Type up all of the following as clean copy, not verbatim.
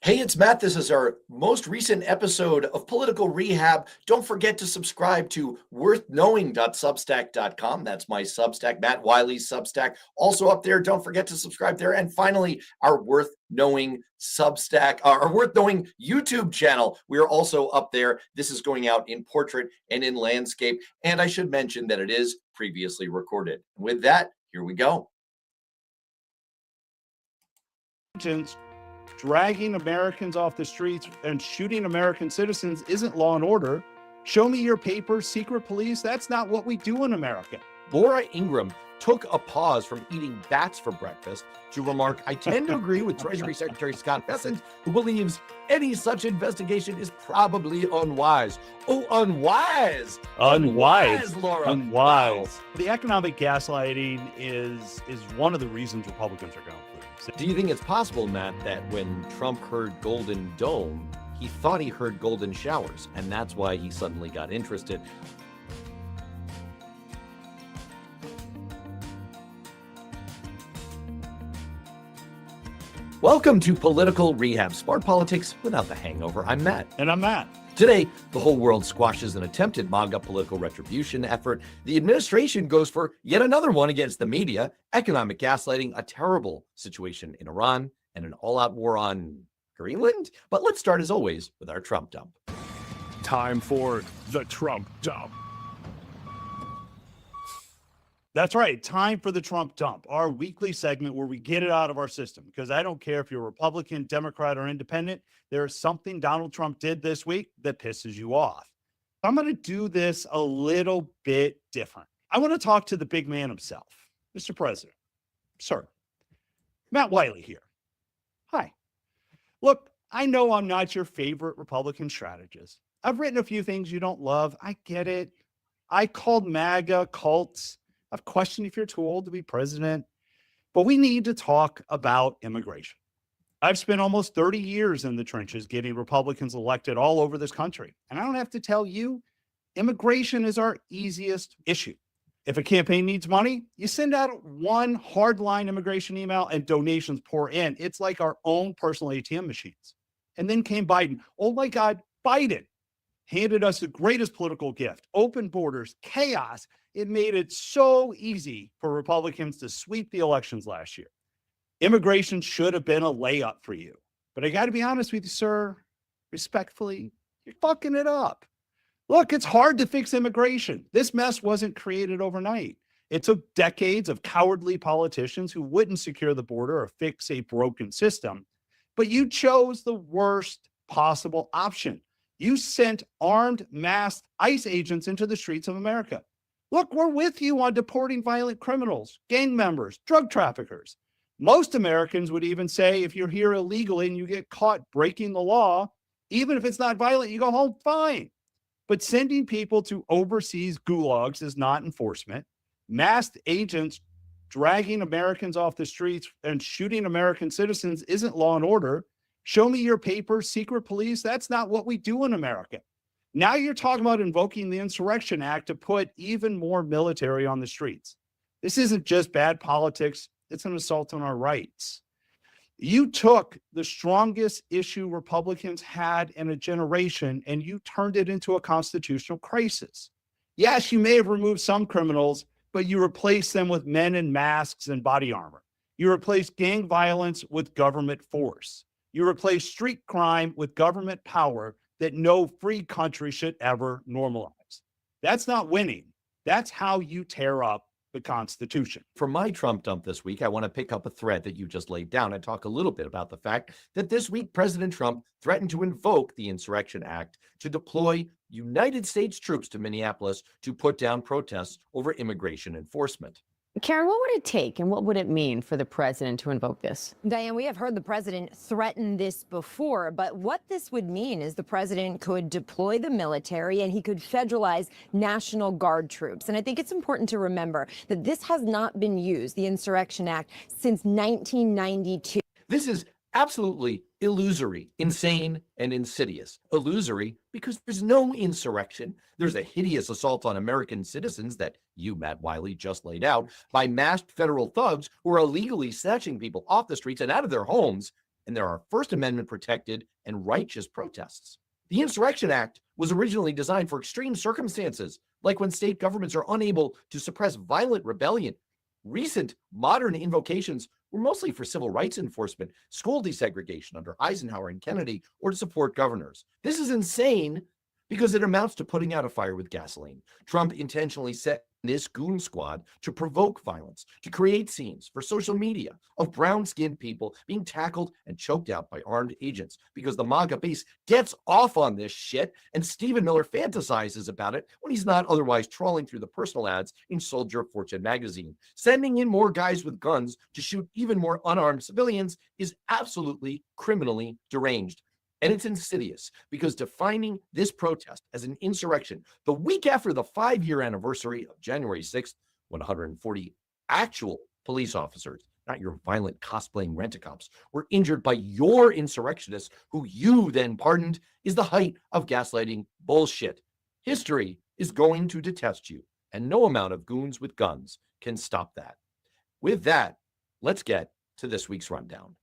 Hey, it's Matt. This is our most recent episode of Political Rehab. Don't forget to subscribe to worthknowing.substack.com. That's my Substack, Matt Wylie's Substack. Also up there, don't forget to subscribe there. And finally, our Worth Knowing Substack, our Worth Knowing YouTube channel. We are also up there. This is going out in portrait and in landscape. And I should mention that it is previously recorded. With that, here we go. Dragging Americans off the streets and shooting American citizens isn't law and order. Show me your papers, secret police. That's not what we do in America. Laura Ingraham took a pause from eating bats for breakfast to remark, I tend to agree with Treasury Secretary Scott Bessent, who believes any such investigation is probably unwise. Oh, unwise. Unwise, Laura. Unwise. Wow. The economic gaslighting is one of the reasons Republicans are going to lose. Do you think it's possible, Matt, that when Trump heard Golden Dome, he thought he heard golden showers, and that's why he suddenly got interested? Welcome to Political Rehab, smart politics without the hangover. I'm Matt. And I'm Matt. Today, the whole world squashes an attempted MAGA political retribution effort. The administration goes for yet another one against the media, economic gaslighting, a terrible situation in Iran, and an all-out war on Greenland. But let's start, as always, with our Trump dump. Time for the Trump dump. That's right. Time for the Trump dump, our weekly segment where we get it out of our system. Because I don't care if you're Republican, Democrat, or independent, there is something Donald Trump did this week that pisses you off. I'm going to do this a little bit different. I want to talk to the big man himself, Mr. President. Sir, Matt Wylie here. Hi. Look, I know I'm not your favorite Republican strategist. I've written a few things you don't love. I get it. I called MAGA cults. I've questioned if you're too old to be president, but we need to talk about immigration. I've spent almost 30 years in the trenches getting Republicans elected all over this country. And I don't have to tell you, immigration is our easiest issue. If a campaign needs money, you send out one hardline immigration email and donations pour in. It's like our own personal ATM machines. And then came Biden. Oh my God, Biden handed us the greatest political gift, open borders, chaos. It made it so easy for Republicans to sweep the elections last year. Immigration should have been a layup for you. But I got to be honest with you, sir, respectfully, you're fucking it up. Look, it's hard to fix immigration. This mess wasn't created overnight. It took decades of cowardly politicians who wouldn't secure the border or fix a broken system. But you chose the worst possible option. You sent armed, masked ICE agents into the streets of America. Look, we're with you on deporting violent criminals, gang members, drug traffickers. Most Americans would even say if you're here illegally and you get caught breaking the law, even if it's not violent, you go home fine. But sending people to overseas gulags is not enforcement. Masked agents dragging Americans off the streets and shooting American citizens isn't law and order. Show me your papers, secret police. That's not what we do in America. Now you're talking about invoking the Insurrection Act to put even more military on the streets. This isn't just bad politics. It's an assault on our rights. You took the strongest issue Republicans had in a generation and you turned it into a constitutional crisis. Yes, you may have removed some criminals, but you replaced them with men in masks and body armor. You replaced gang violence with government force. You replace street crime with government power that no free country should ever normalize. That's not winning. That's how you tear up the Constitution. For my Trump dump this week, I want to pick up a thread that you just laid down and talk a little bit about the fact that this week, President Trump threatened to invoke the Insurrection Act to deploy United States troops to Minneapolis to put down protests over immigration enforcement. Karen, what would it take and what would it mean for the president to invoke this? Diane, we have heard the president threaten this before, but what this would mean is the president could deploy the military and he could federalize National Guard troops. And I think it's important to remember that this has not been used, the Insurrection Act, since 1992. This is absolutely illusory, insane, and insidious. Illusory because there's no insurrection. There's a hideous assault on American citizens that you, Matt Wylie, just laid out by masked federal thugs who are illegally snatching people off the streets and out of their homes and there are First Amendment protected and righteous protests. The Insurrection Act was originally designed for extreme circumstances, like when state governments are unable to suppress violent rebellion. Recent modern invocations were mostly for civil rights enforcement, school desegregation under Eisenhower and Kennedy, or to support governors. This is insane because it amounts to putting out a fire with gasoline. Trump intentionally set this goon squad to provoke violence, to create scenes for social media of brown-skinned people being tackled and choked out by armed agents because the MAGA base gets off on this shit, and Stephen Miller fantasizes about it when he's not otherwise trawling through the personal ads in Soldier of Fortune magazine. Sending in more guys with guns to shoot even more unarmed civilians is absolutely criminally deranged. And it's insidious because defining this protest as an insurrection the week after the 5-year anniversary of January 6th, when 140 actual police officers, not your violent cosplaying rent-a-cops, were injured by your insurrectionists who you then pardoned, is the height of gaslighting bullshit. History is going to detest you, and no amount of goons with guns can stop that. With that, let's get to this week's rundown.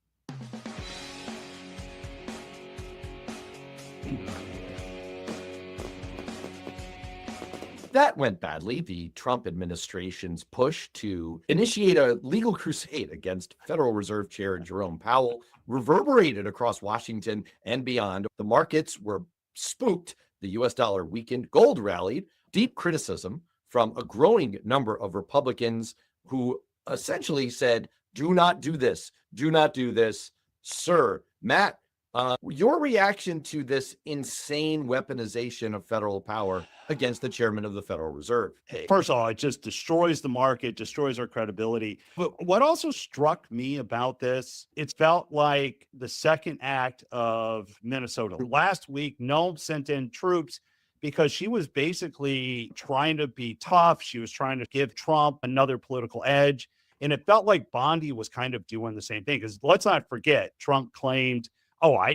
That went badly. The Trump administration's push to initiate a legal crusade against Federal Reserve Chair Jerome Powell reverberated across Washington and beyond. The markets were spooked. The US dollar weakened. Gold rallied. Deep criticism from a growing number of Republicans who essentially said, do not do this. Do not do this. Sir, Matt, your reaction to this insane weaponization of federal power against the chairman of the Federal Reserve? First of all, it just destroys the market, destroys our credibility. But what also struck me about this, it felt like the second act of Minnesota. Last week, Noam sent in troops because she was basically trying to be tough. She was trying to give Trump another political edge. And it felt like Bondi was kind of doing the same thing. Because let's not forget, Trump claimed,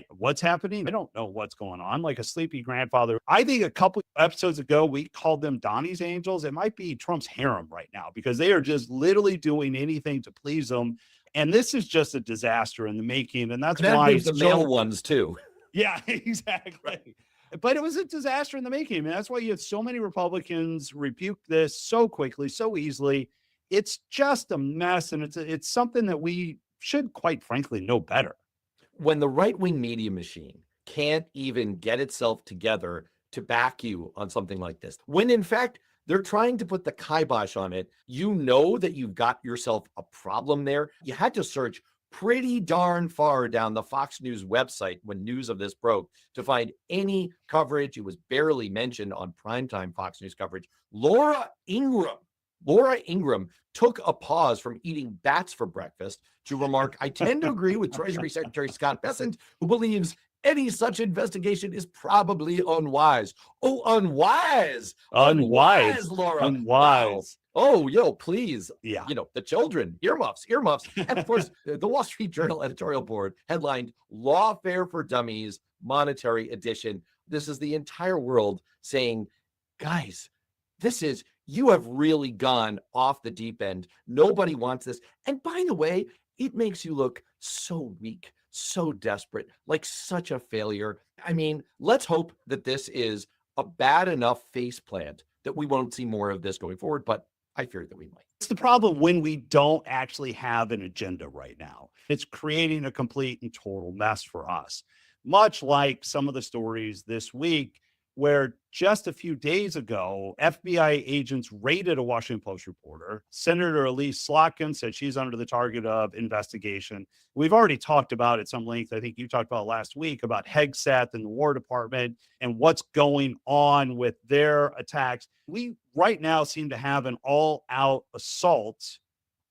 what's happening? I don't know what's going on. Like a sleepy grandfather. I think a couple episodes ago, we called them Donnie's Angels. It might be Trump's harem right now because they are just literally doing anything to please them. And this is just a disaster in the making. And that's why the male ones too. Yeah, exactly. But it was a disaster in the making. I mean, that's why you have so many Republicans rebuke this so quickly, so easily. It's just a mess. And it's something that we should, quite frankly, know better. When the right-wing media machine can't even get itself together to back you on something like this, when in fact they're trying to put the kibosh on it, you know that you've got yourself a problem there. You had to search pretty darn far down the Fox News website when news of this broke to find any coverage. It was barely mentioned on primetime Fox News coverage. Laura Ingraham took a pause from eating bats for breakfast to remark, I tend to agree with Treasury Secretary Scott Bessent, who believes any such investigation is probably unwise. Oh, unwise. Unwise, Laura. Unwise. Wow. Oh, please. Yeah. The children, earmuffs. And of course, the Wall Street Journal editorial board headlined Lawfare for Dummies, Monetary Edition. This is the entire world saying, guys, you have really gone off the deep end. Nobody wants this. And by the way, it makes you look so weak, so desperate, like such a failure. I mean, let's hope that this is a bad enough faceplant that we won't see more of this going forward, but I fear that we might. It's the problem when we don't actually have an agenda right now. It's creating a complete and total mess for us, much like some of the stories this week where just a few days ago, FBI agents raided a Washington Post reporter. Senator Elise Slotkin said she's under the target of investigation. We've already talked about at some length, I think you talked about last week, about Hegseth and the War Department and what's going on with their attacks. We right now seem to have an all-out assault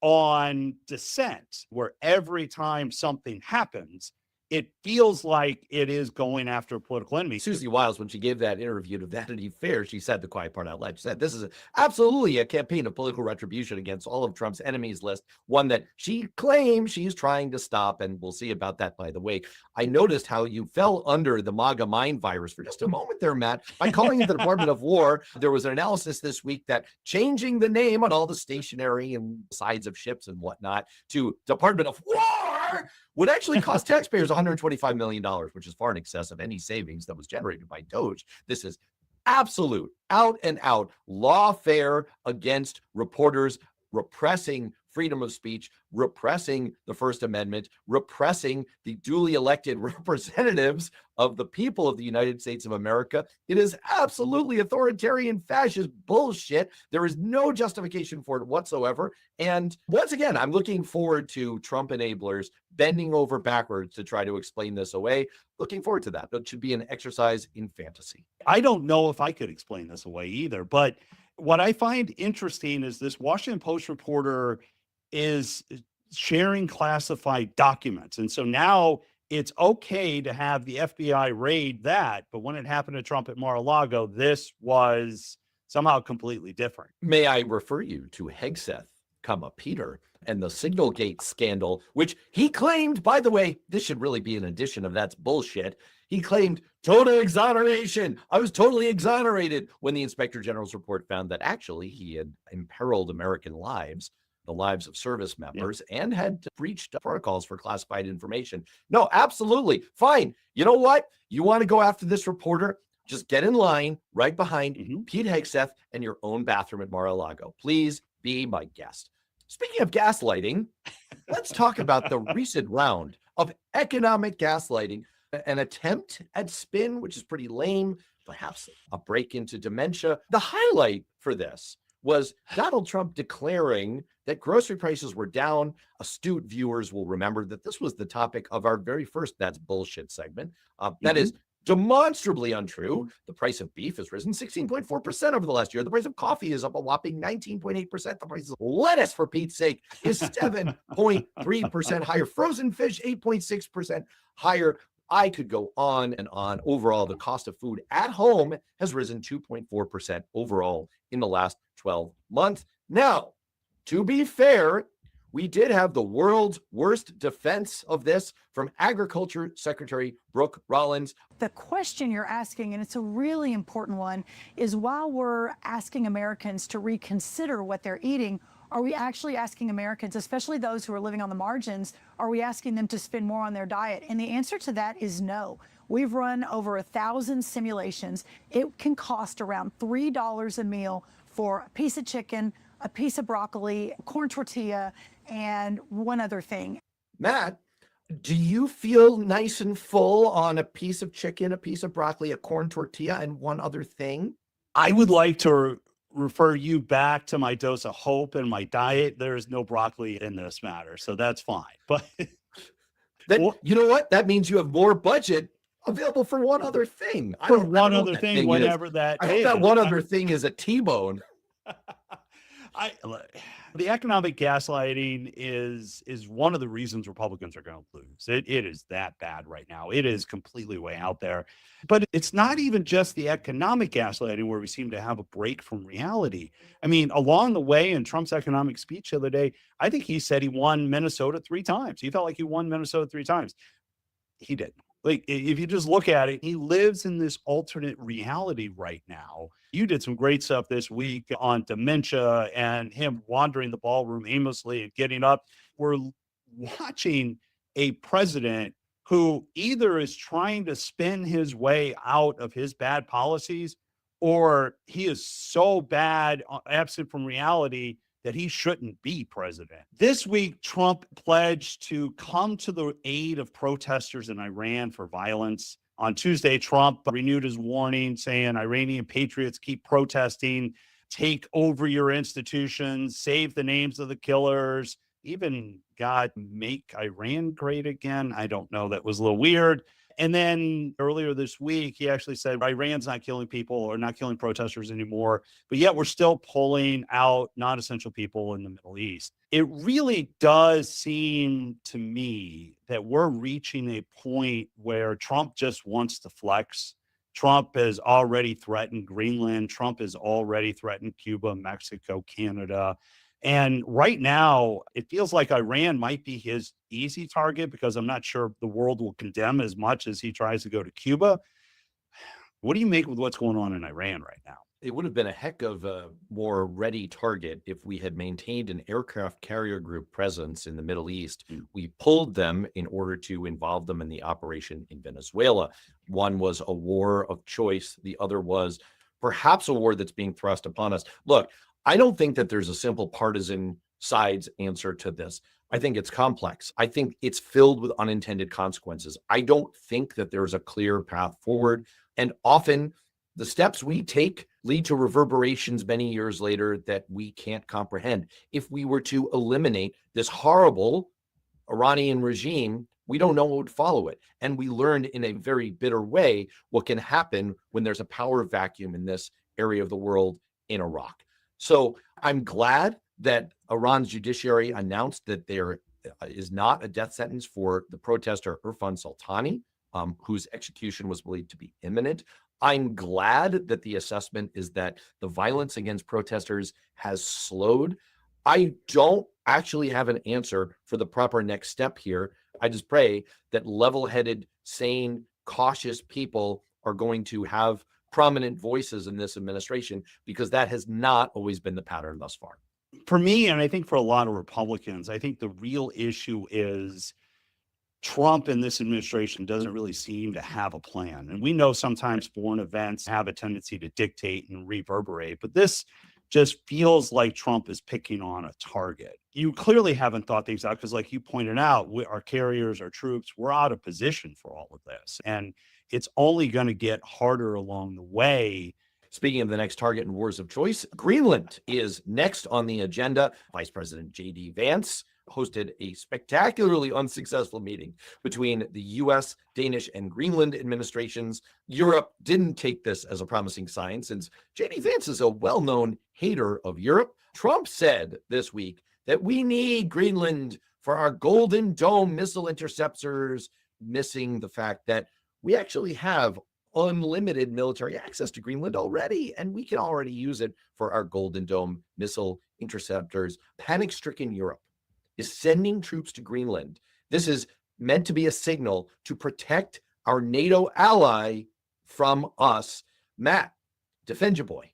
on dissent, where every time something happens, it feels like it is going after a political enemy. Susie Wiles, when she gave that interview to Vanity Fair, she said the quiet part out loud. She said, this is absolutely a campaign of political retribution against all of Trump's enemies list, one that she claims she's trying to stop. And we'll see about that, by the way. I noticed how you fell under the MAGA mind virus for just a moment there, Matt, by calling it the Department of War. There was an analysis this week that changing the name on all the stationery and sides of ships and whatnot to Department of War war would actually cost taxpayers $125 million, which is far in excess of any savings that was generated by Doge. This is absolute, out and out lawfare against reporters, repressing freedom of speech, repressing the First Amendment, repressing the duly elected representatives of the people of the United States of America. It is absolutely authoritarian fascist bullshit. There is no justification for it whatsoever. And once again, I'm looking forward to Trump enablers bending over backwards to try to explain this away. Looking forward to that. It should be an exercise in fantasy. I don't know if I could explain this away either, but what I find interesting is this Washington Post reporter is sharing classified documents. And so now it's okay to have the FBI raid that, but when it happened to Trump at Mar-a-Lago, this was somehow completely different. May I refer you to Hegseth, Peter, and the Signalgate scandal, which he claimed, by the way, this should really be an edition of That's Bullshit. He claimed total exoneration. I was totally exonerated when the Inspector General's report found that actually he had imperiled American lives, the lives of service members, and had breached protocols for classified information. No, absolutely. Fine. You know what? You want to go after this reporter? Just get in line right behind Pete Hegseth and your own bathroom at Mar-a-Lago. Please be my guest. Speaking of gaslighting, let's talk about the recent round of economic gaslighting, an attempt at spin, which is pretty lame, perhaps a break into dementia. The highlight for this was Donald Trump declaring that grocery prices were down. Astute viewers will remember that this was the topic of our very first That's Bullshit segment. That is demonstrably untrue. The price of beef has risen 16.4% over the last year. The price of coffee is up a whopping 19.8%. The price of lettuce, for Pete's sake, is 7.3% higher. Frozen fish, 8.6% higher. I could go on and on. Overall, the cost of food at home has risen 2.4% overall in the last 12 months. Now, to be fair, we did have the world's worst defense of this from Agriculture Secretary Brooke Rollins. The question you're asking, and it's a really important one, is while we're asking Americans to reconsider what they're eating, are we actually asking Americans, especially those who are living on the margins, are we asking them to spend more on their diet? And the answer to that is no. We've run over 1,000 simulations. It can cost around $3 a meal for a piece of chicken, a piece of broccoli, corn tortilla, and one other thing. Matt, do you feel nice and full on a piece of chicken, a piece of broccoli, a corn tortilla, and one other thing? I would like to refer you back to my dose of hope and my diet. There is no broccoli in this matter, so that's fine. But then, you know what? That means you have more budget available for one other thing. For one other thing, whatever that is. I hope that one other thing is a T-bone. The economic gaslighting is one of the reasons Republicans are going to lose. It is that bad right now. It is completely way out there. But it's not even just the economic gaslighting where we seem to have a break from reality. I mean, along the way in Trump's economic speech the other day, I think he said he won Minnesota 3 times. He felt like he won Minnesota 3 times. He didn't. Like, if you just look at it, he lives in this alternate reality right now. You did some great stuff this week on dementia and him wandering the ballroom aimlessly and getting up. We're watching a president who either is trying to spin his way out of his bad policies, or he is so bad, absent from reality, that he shouldn't be president. This week, Trump pledged to come to the aid of protesters in Iran for violence. On Tuesday, Trump renewed his warning, saying Iranian patriots keep protesting, take over your institutions, save the names of the killers, even God, make Iran great again. I don't know. That was a little weird. And then earlier this week, he actually said Iran's not killing people or not killing protesters anymore, but yet we're still pulling out non-essential people in the Middle East. It really does seem to me that we're reaching a point where Trump just wants to flex. Trump has already threatened Greenland. Trump has already threatened Cuba, Mexico, Canada. And right now, it feels like Iran might be his easy target because I'm not sure the world will condemn as much as he tries to go to Cuba. What do you make with what's going on in Iran right now? It would have been a heck of a more ready target if we had maintained an aircraft carrier group presence in the Middle East. We pulled them in order to involve them in the operation in Venezuela. One was a war of choice. The other was perhaps a war that's being thrust upon us. Look, I don't think that there's a simple partisan sides answer to this. I think it's complex. I think it's filled with unintended consequences. I don't think that there's a clear path forward. And often the steps we take lead to reverberations many years later that we can't comprehend. If we were to eliminate this horrible Iranian regime, we don't know what would follow it. And we learned in a very bitter way what can happen when there's a power vacuum in this area of the world in Iraq. So I'm glad that Iran's judiciary announced that there is not a death sentence for the protester Irfan Sultani, whose execution was believed to be imminent. I'm glad that the assessment is that the violence against protesters has slowed. I don't actually have an answer for the proper next step here. I just pray that level-headed, sane, cautious people are going to have prominent voices in this administration, because that has not always been the pattern thus far. For me, and I think for a lot of Republicans, I think the real issue is Trump and this administration doesn't really seem to have a plan. And we know sometimes foreign events have a tendency to dictate and reverberate, but this just feels like Trump is picking on a target. You clearly haven't thought things out because, like you pointed out, our carriers, our troops, we're out of position for all of this. And it's only going to get harder along the way. Speaking of the next target in wars of choice, Greenland is next on the agenda. Vice President J.D. Vance hosted a spectacularly unsuccessful meeting between the U.S., Danish, and Greenland administrations. Europe didn't take this as a promising sign, since J.D. Vance is a well-known hater of Europe. Trump said this week that we need Greenland for our Golden Dome missile interceptors, missing the fact that we actually have unlimited military access to Greenland already, and we can already use it for our Golden Dome missile interceptors. Panic-stricken Europe is sending troops to Greenland. This is meant to be a signal to protect our NATO ally from us. Matt, defend your boy.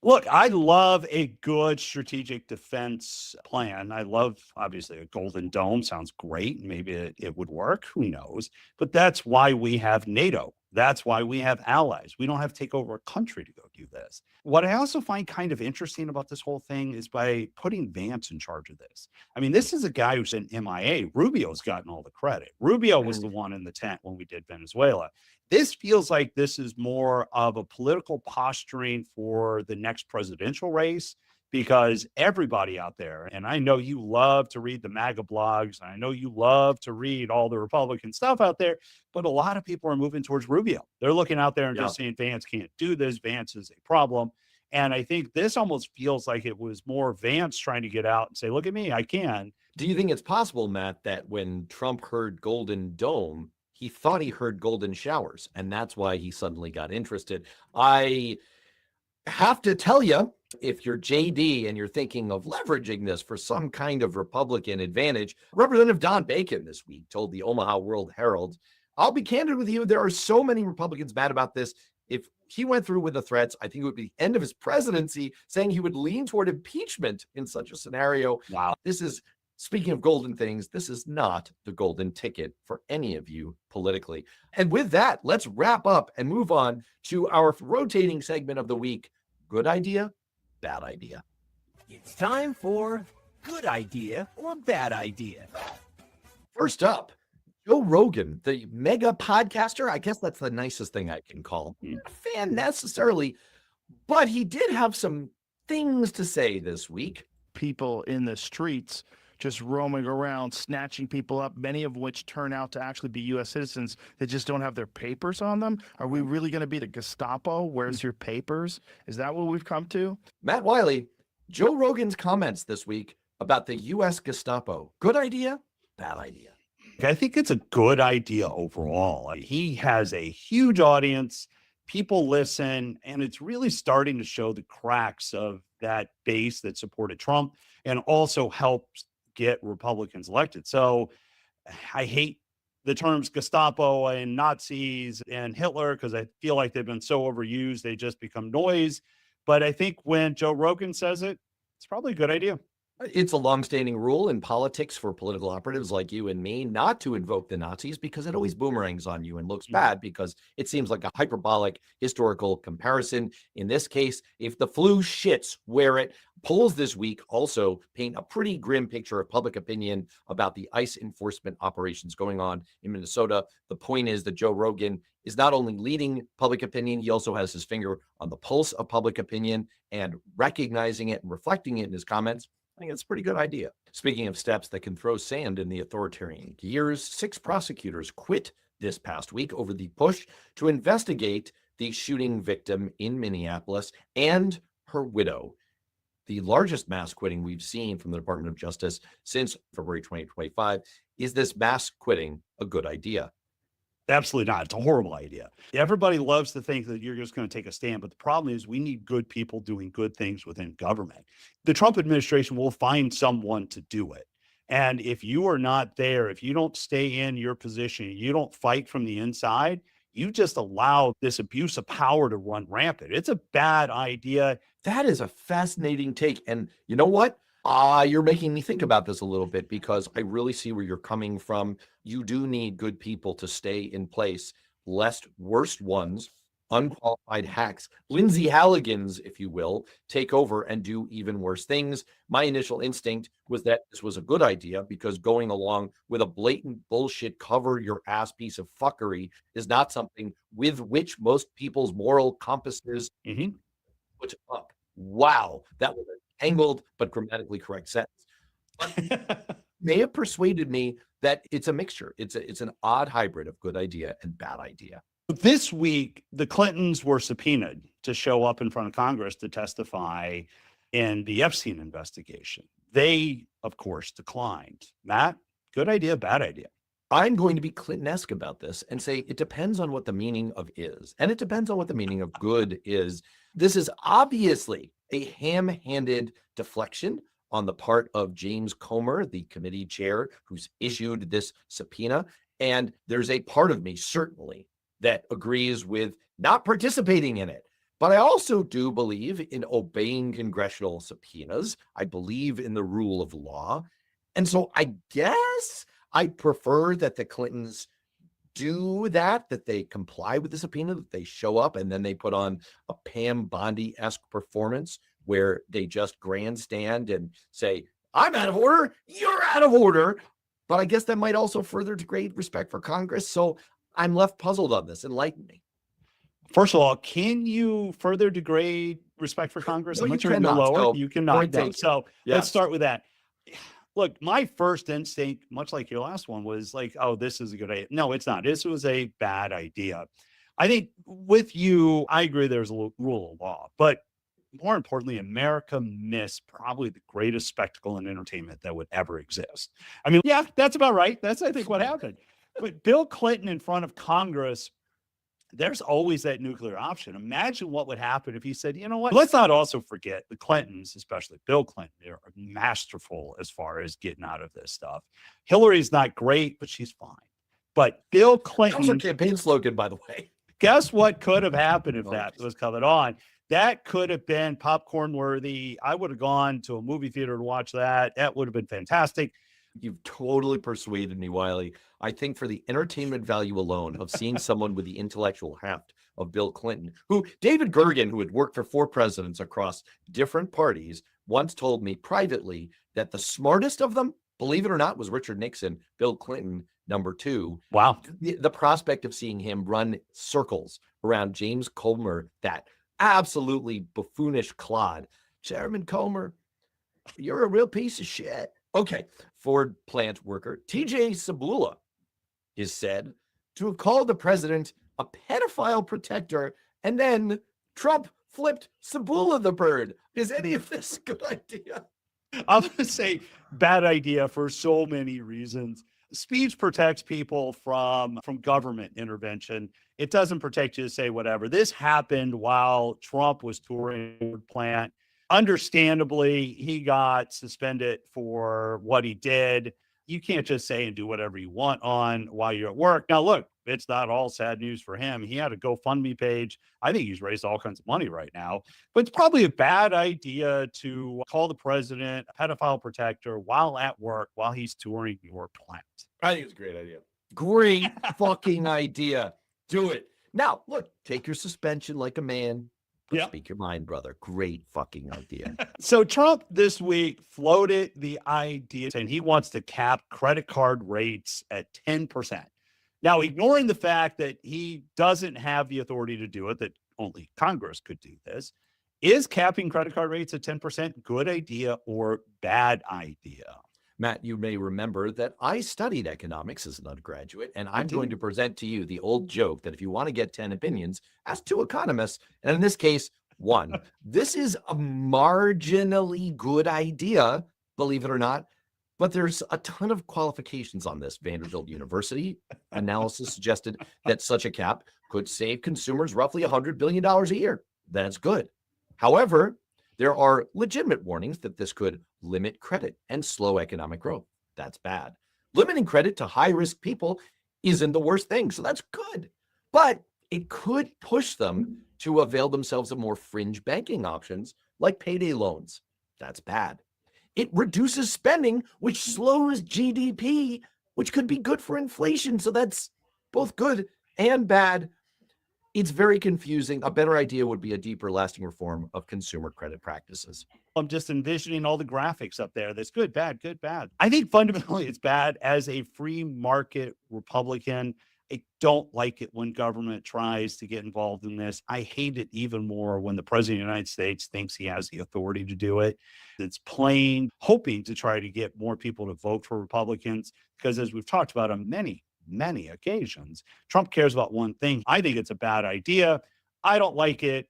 Look, I love a good strategic defense plan. I love, obviously, a Golden Dome sounds great. Maybe it would work. Who knows? But that's why we have NATO. That's why we have allies. We don't have to take over a country to go do this. What I also find kind of interesting about this whole thing is by putting Vance in charge of this. I mean, this is a guy who's an MIA. Rubio's gotten all the credit. Rubio was the one in the tent when we did Venezuela. This feels like this is more of a political posturing for the next presidential race, because everybody out there, and I know you love to read the MAGA blogs, and I know you love to read all the Republican stuff out there, but a lot of people are moving towards Rubio. They're looking out there and just saying, Vance can't do this. Vance is a problem. And I think this almost feels like it was more Vance trying to get out and say, look at me, I can. Do you think it's possible, Matt, that when Trump heard Golden Dome, he thought he heard golden showers, and that's why he suddenly got interested? I have to tell you, if you're JD and you're thinking of leveraging this for some kind of Republican advantage, Representative Don Bacon this week told the Omaha World Herald, I'll be candid with you, there are so many Republicans mad about this. If he went through with the threats, I think it would be the end of his presidency, saying he would lean toward impeachment in such a scenario. Wow. This is, speaking of golden things, this is not the golden ticket for any of you politically. And with that, let's wrap up and move on to our rotating segment of the week. Good idea, bad idea. It's time for good idea or bad idea. First up, Joe Rogan, the mega podcaster. I guess that's the nicest thing I can call him. Not a fan necessarily, but he did have some things to say this week. People in the streets just roaming around, snatching people up, many of which turn out to actually be U.S. citizens that just don't have their papers on them. Are we really going to be the Gestapo? Where's your papers? Is that what we've come to? Matt Wylie, Joe Rogan's comments this week about the U.S. Gestapo. Good idea, bad idea. I think it's a good idea overall. He has a huge audience. People listen, and it's really starting to show the cracks of that base that supported Trump and also helps get Republicans elected. So I hate the terms Gestapo and Nazis and Hitler because I feel like they've been so overused, they just become noise. But I think when Joe Rogan says it, it's probably a good idea. It's a longstanding rule in politics for political operatives like you and me not to invoke the Nazis because it always boomerangs on you and looks bad because it seems like a hyperbolic historical comparison. In this case, if the flu shits, wear it. Polls this week also paint a pretty grim picture of public opinion about the ICE enforcement operations going on in Minnesota. The point is that Joe Rogan is not only leading public opinion, he also has his finger on the pulse of public opinion and recognizing it and reflecting it in his comments. I think it's a pretty good idea. Speaking of steps that can throw sand in the authoritarian gears, 6 prosecutors quit this past week over the push to investigate the shooting victim in Minneapolis and her widow. The largest mass quitting we've seen from the Department of Justice since February 2025. Is this mass quitting a good idea? Absolutely not. It's a horrible idea. Everybody loves to think that you're just going to take a stand, but the problem is we need good people doing good things within government. The Trump administration will find someone to do it. And if you are not there, if you don't stay in your position, you don't fight from the inside, you just allow this abuse of power to run rampant. It's a bad idea. That is a fascinating take. And you know what? You're making me think about this a little bit because I really see where you're coming from. You do need good people to stay in place, lest worst ones, unqualified hacks, Lindsay Halligans, if you will, take over and do even worse things. My initial instinct was that this was a good idea because going along with a blatant bullshit cover your ass piece of fuckery is not something with which most people's moral compasses put up. Wow, that was a tangled but grammatically correct sentence. But may have persuaded me that it's a mixture. It's an odd hybrid of good idea and bad idea. This week, the Clintons were subpoenaed to show up in front of Congress to testify in the Epstein investigation. They, of course, declined. Matt, good idea, bad idea? I'm going to be Clinton-esque about this and say it depends on what the meaning of is. And it depends on what the meaning of good is. This is obviously a ham-handed deflection on the part of James Comer, the committee chair who's issued this subpoena. And there's a part of me, certainly, that agrees with not participating in it. But I also do believe in obeying congressional subpoenas. I believe in the rule of law. And so I guess I prefer that the Clintons do that they comply with the subpoena, that they show up and then they put on a Pam Bondi-esque performance where they just grandstand and say, I'm out of order, you're out of order. But I guess that might also further degrade respect for Congress. So I'm left puzzled on this. Enlighten me. First of all, can you further degrade respect for Congress? No, I'm you not sure you can cannot. lower. So, You cannot. point No. taken. So Yes. let's start with that. Look, my first instinct, much like your last one, was like, oh, this is a good idea. No, it's not. This was a bad idea. I think with you, I agree there's a rule of law, but more importantly, America missed probably the greatest spectacle in entertainment that would ever exist. I mean, yeah, that's about right. That's, I think, what happened. But Bill Clinton in front of Congress, there's always that nuclear option. Imagine what would happen if he said, you know what, let's not also forget the Clintons, especially Bill Clinton, they're masterful as far as getting out of this stuff. Hillary's not great, but she's fine. But Bill That was Clinton, our campaign slogan, by the way. guess what could have happened if that was coming on? That could have been popcorn worthy. I would have gone to a movie theater to watch that. That would have been fantastic. You've totally persuaded me, Wylie. I think for the entertainment value alone of seeing someone with the intellectual heft of Bill Clinton, who David Gergen, who had worked for 4 presidents across different parties, once told me privately that the smartest of them, believe it or not, was Richard Nixon, Bill Clinton, number 2. Wow. The prospect of seeing him run circles around James Comer, that absolutely buffoonish clod. Chairman Comer, you're a real piece of shit. Okay, Ford plant worker TJ Sabula is said to have called the president a pedophile protector, and then Trump flipped Sabula the bird. Is any of this a good idea? I'm going to say bad idea for so many reasons. Speech protects people from government intervention. It doesn't protect you to say whatever. This happened while Trump was touring the plant. Understandably, he got suspended for what he did. you can't just say and do whatever you want on while you're at work. Now, look, it's not all sad news for him. He had a GoFundMe page. I think he's raised all kinds of money right now, but it's probably a bad idea to call the president a pedophile protector while at work, while he's touring your plant. I think it's a great idea. Great fucking idea. Do it. Now, look, take your suspension like a man. Yeah. Speak your mind, brother. Great fucking idea. So Trump this week floated the idea and he wants to cap credit card rates at 10%. Now, ignoring the fact that he doesn't have the authority to do it, that only Congress could do this, is capping credit card rates at 10% good idea or bad idea? Matt, you may remember that I studied economics as an undergraduate, and I'm going to present to you the old joke that if you want to get 10 opinions, ask 2 economists, and in this case, 1. This is a marginally good idea, believe it or not, but there's a ton of qualifications on this. Vanderbilt University analysis suggested that such a cap could save consumers roughly $100 billion a year. That's good. However, there are legitimate warnings that this could limit credit and slow economic growth. That's bad. Limiting credit to high-risk people isn't the worst thing, so that's good. But it could push them to avail themselves of more fringe banking options like payday loans. That's bad. It reduces spending, which slows GDP, which could be good for inflation. So that's both good and bad. It's very confusing. A better idea would be a deeper, lasting reform of consumer credit practices. I'm just envisioning all the graphics up there. That's good, bad, good, bad. I think fundamentally it's bad. As a free market Republican, I don't like it when government tries to get involved in this. I hate it even more when the president of the United States thinks he has the authority to do it. It's plain hoping to try to get more people to vote for Republicans, because as we've talked about on many occasions, Trump cares about one thing. I think it's a bad idea. I don't like it.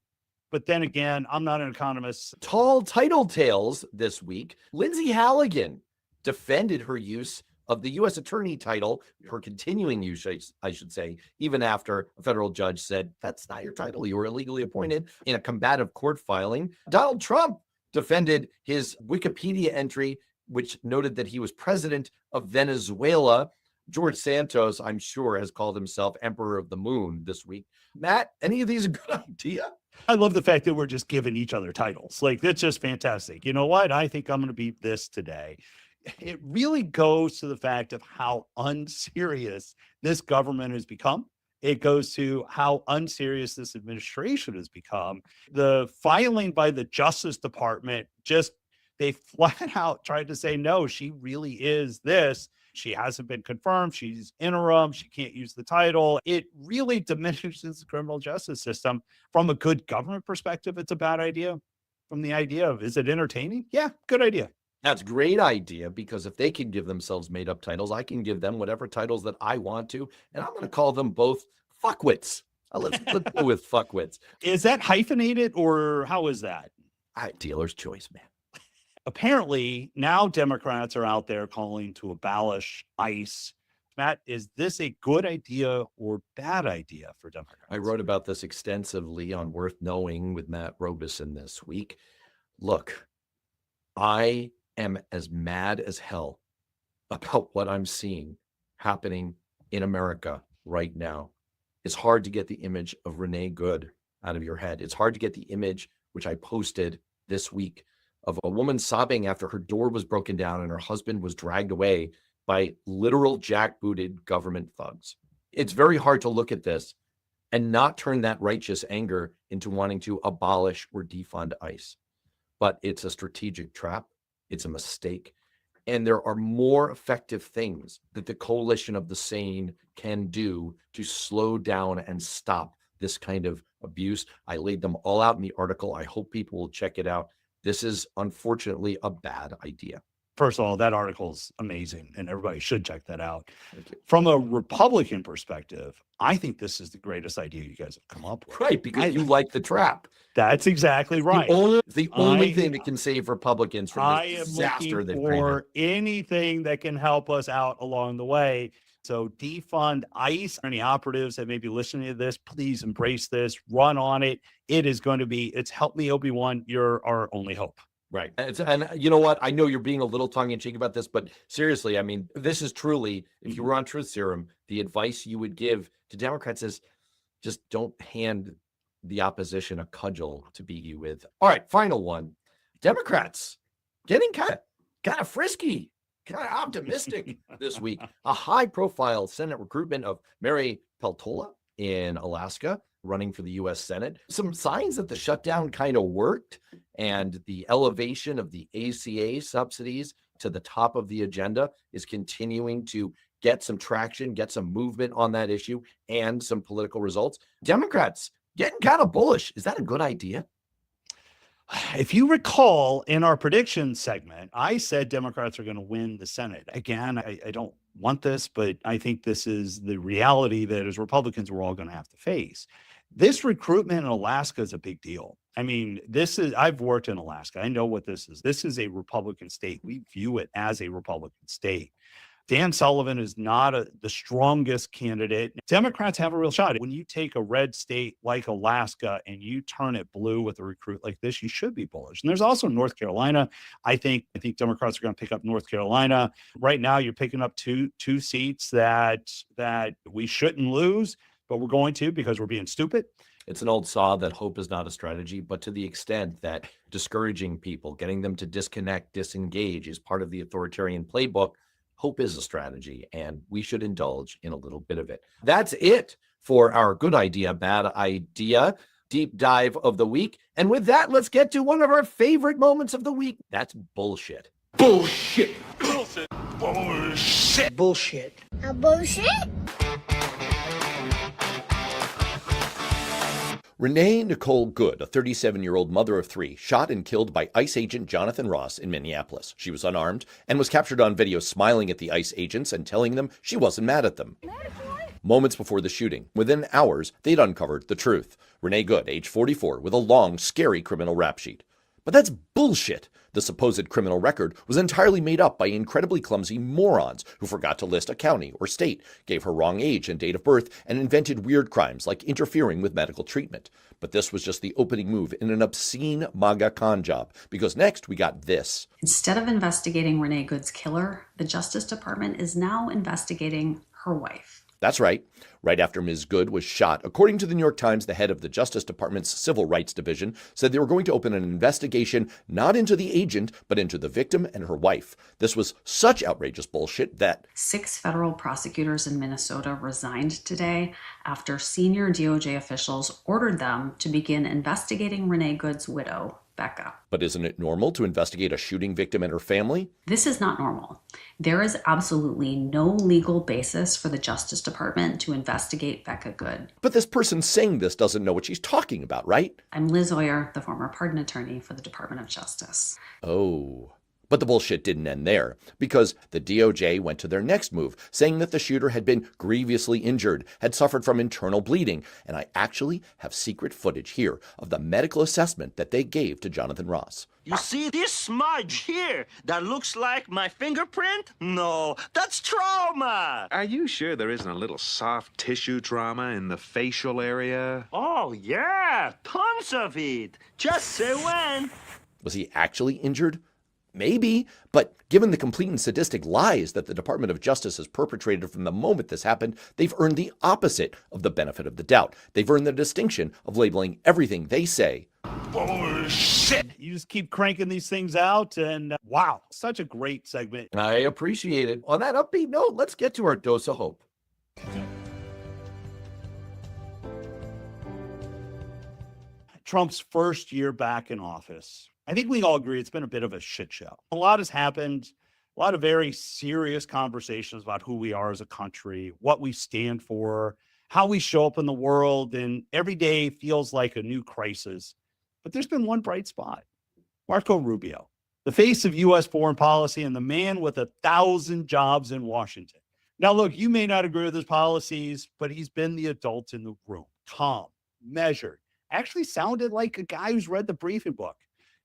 But then again, I'm not an economist. Tall title tales this week. Lindsay Halligan defended her use of the U.S. attorney title, her continuing use, I should say, even after a federal judge said, that's not your title. You were illegally appointed in a combative court filing. Donald Trump defended his Wikipedia entry, which noted that he was president of Venezuela. George Santos, I'm sure, has called himself Emperor of the Moon this week. Matt, any of these a good idea? I love the fact that we're just giving each other titles. Like, that's just fantastic. You know what? I think I'm going to beat this today. It really goes to the fact of how unserious this government has become. It goes to how unserious this administration has become. The filing by the Justice Department, they flat out tried to say, no, she really is this. She hasn't been confirmed. She's interim. She can't use the title. It really diminishes the criminal justice system. From a good government perspective, it's a bad idea. From the idea of, is it entertaining? Yeah, good idea. That's a great idea, because if they can give themselves made up titles, I can give them whatever titles that I want to. And I'm going to call them both fuckwits. Let's go with fuckwits. Is that hyphenated or how is that? Dealer's choice, man. Apparently, now Democrats are out there calling to abolish ICE. Matt, is this a good idea or bad idea for Democrats? I wrote about this extensively on Worth Knowing with Matt Robison this week. Look, I am as mad as hell about what I'm seeing happening in America right now. It's hard to get the image of Renee Good out of your head. It's hard to get the image, which I posted this week, of a woman sobbing after her door was broken down and her husband was dragged away by literal jackbooted government thugs. It's very hard to look at this and not turn that righteous anger into wanting to abolish or defund ICE. But it's a strategic trap. It's a mistake. And there are more effective things that the coalition of the sane can do to slow down and stop this kind of abuse. I laid them all out in the article. I hope people will check it out. This is unfortunately a bad idea. First of all, that article's amazing and everybody should check that out. From a Republican perspective, I think this is the greatest idea you guys have come up with. Right, because you like the trap. That's exactly right. The only thing that can save Republicans from this disaster they've created. For anything that can help us out along the way. So defund ICE. Any operatives that may be listening to this, please embrace this, run on it. It's help me, Obi-Wan. You're our only hope. Right. And you know what? I know you're being a little tongue in cheek about this, but seriously, I mean, this is truly, if you were on Truth Serum, the advice you would give to Democrats is just don't hand the opposition a cudgel to beat you with. All right, final one. Democrats getting kind of frisky, kind of optimistic this week. A high-profile Senate recruitment of Mary Peltola in Alaska, running for the U.S. Senate. Some signs that the shutdown kind of worked, and the elevation of the ACA subsidies to the top of the agenda is continuing to get some traction, get some movement on that issue, and some political results. Democrats getting kind of bullish. Is that a good idea? If you recall, in our prediction segment, I said Democrats are going to win the Senate. Again, I don't want this, but I think this is the reality that as Republicans, we're all going to have to face. This recruitment in Alaska is a big deal. I mean, I've worked in Alaska. I know what this is. This is a Republican state. We view it as a Republican state. Dan Sullivan is not the strongest candidate. Democrats have a real shot. When you take a red state like Alaska and you turn it blue with a recruit like this, you should be bullish. And there's also North Carolina. I think Democrats are going to pick up North Carolina. Right now, you're picking up two seats that we shouldn't lose, but we're going to because we're being stupid. It's an old saw that hope is not a strategy, but to the extent that discouraging people, getting them to disconnect, disengage is part of the authoritarian playbook, hope is a strategy, and we should indulge in a little bit of it. That's it for our good idea, bad idea deep dive of the week. And with that, let's get to one of our favorite moments of the week. That's bullshit. Bullshit. Bullshit. Bullshit. Bullshit. A bullshit? Renee Nicole Good, a 37-year-old mother of three, shot and killed by ICE agent Jonathan Ross in Minneapolis. She was unarmed and was captured on video smiling at the ICE agents and telling them she wasn't mad at them. Moments before the shooting, within hours, they'd uncovered the truth. Renee Good, age 44, with a long, scary criminal rap sheet. But that's bullshit. The supposed criminal record was entirely made up by incredibly clumsy morons who forgot to list a county or state, gave her wrong age and date of birth, and invented weird crimes like interfering with medical treatment. But this was just the opening move in an obscene MAGA con job, because next we got this. Instead of investigating Renee Good's killer, the Justice Department is now investigating her wife. That's right. Right after Ms. Good was shot, according to the New York Times, the head of the Justice Department's Civil Rights Division said they were going to open an investigation not into the agent, but into the victim and her wife. This was such outrageous bullshit that 6 federal prosecutors in Minnesota resigned today after senior DOJ officials ordered them to begin investigating Renee Good's widow, Becca. But isn't it normal to investigate a shooting victim and her family? This is not normal. There is absolutely no legal basis for the Justice Department to investigate Becca Good. But this person saying this doesn't know what she's talking about, right? I'm Liz Oyer, the former pardon attorney for the Department of Justice. Oh. But the bullshit didn't end there, because the DOJ went to their next move, saying that the shooter had been grievously injured, had suffered from internal bleeding, and I actually have secret footage here of the medical assessment that they gave to Jonathan Ross. You see this smudge here that looks like my fingerprint? No, that's trauma. Are you sure there isn't a little soft tissue trauma in the facial area? Oh, yeah, tons of it. Just say when. Was he actually injured? Maybe, but given the complete and sadistic lies that the Department of Justice has perpetrated from the moment this happened, they've earned the opposite of the benefit of the doubt. They've earned the distinction of labeling everything they say bullshit. You just keep cranking these things out, and wow, such a great segment. I appreciate it. On that upbeat note, let's get to our dose of hope. Trump's first year back in office. I think we all agree it's been a bit of a shit show. A lot has happened, a lot of very serious conversations about who we are as a country, what we stand for, how we show up in the world, and every day feels like a new crisis. But there's been one bright spot. Marco Rubio, the face of U.S. foreign policy and the man with 1,000 jobs in Washington. Now, look, you may not agree with his policies, but he's been the adult in the room, calm, measured, actually sounded like a guy who's read the briefing book.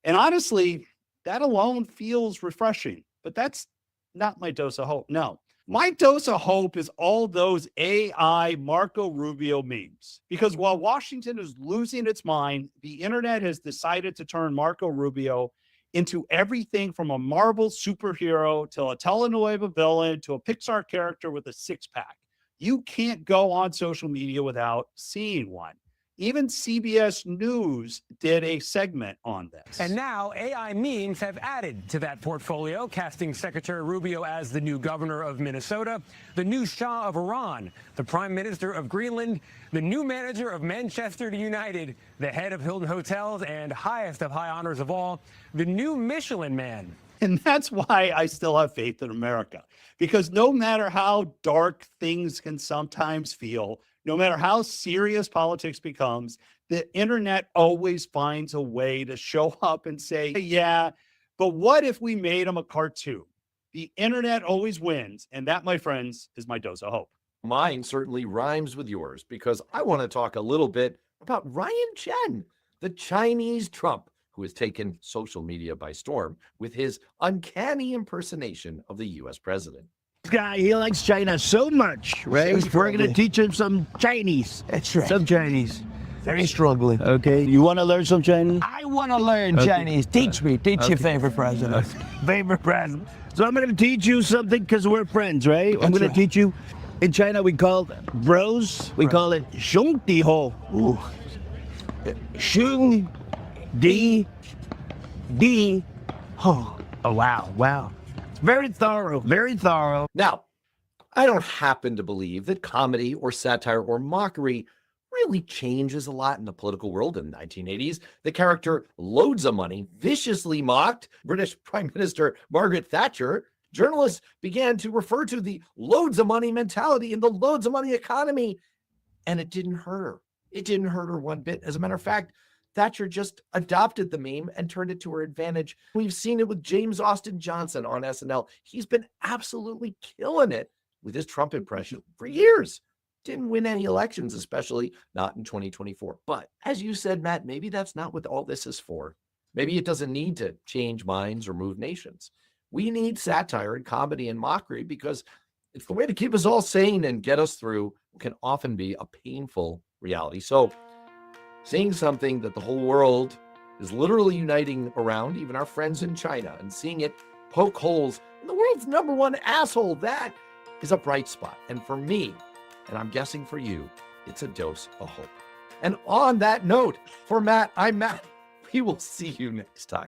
And honestly, that alone feels refreshing, but that's not my dose of hope. No, my dose of hope is all those AI Marco Rubio memes, because while Washington is losing its mind, the internet has decided to turn Marco Rubio into everything from a Marvel superhero to a telenovela villain to a Pixar character with a six-pack. You can't go on social media without seeing one. Even CBS News did a segment on this. And now AI memes have added to that portfolio, casting Secretary Rubio as the new governor of Minnesota, the new Shah of Iran, the prime minister of Greenland, the new manager of Manchester United, the head of Hilton Hotels, and highest of high honors of all, the new Michelin man. And that's why I still have faith in America, because no matter how dark things can sometimes feel, no matter how serious politics becomes, the internet always finds a way to show up and say, hey, yeah, but what if we made them a cartoon? The internet always wins. And that, my friends, is my dose of hope. Mine certainly rhymes with yours, because I want to talk a little bit about Ryan Chen, the Chinese Trump, who has taken social media by storm with his uncanny impersonation of the U.S. president. This guy, he likes China so much, right? We're going to teach him some Chinese. That's right. Some Chinese. Very struggling. Okay. You want to learn some Chinese? I want to learn Chinese. Teach me. Teach your favorite president. Favorite president. So I'm going to teach you something because we're friends, right? I'm going to teach you. In China, we call bros. We call it Xiong Di Ho. Xiong Di Ho. Oh, wow. Wow. Very thorough, very thorough. Now, I don't happen to believe that comedy or satire or mockery really changes a lot in the political world. In the 1980s, the character Loads of Money viciously mocked British Prime Minister Margaret Thatcher. Journalists began to refer to the loads of money mentality and the loads of money economy, and it didn't hurt her. It didn't hurt her one bit. As a matter of fact, Thatcher just adopted the meme and turned it to her advantage. We've seen it with James Austin Johnson on SNL. He's been absolutely killing it with his Trump impression for years. Didn't win any elections, especially not in 2024. But as you said, Matt, maybe that's not what all this is for. Maybe it doesn't need to change minds or move nations. We need satire and comedy and mockery because it's the way to keep us all sane and get us through what can often be a painful reality. So, seeing something that the whole world is literally uniting around, even our friends in China, and seeing it poke holes in the world's #1 asshole, that is a bright spot. And for me, and I'm guessing for you, it's a dose of hope. And on that note, for Matt, I'm Matt. We will see you next time.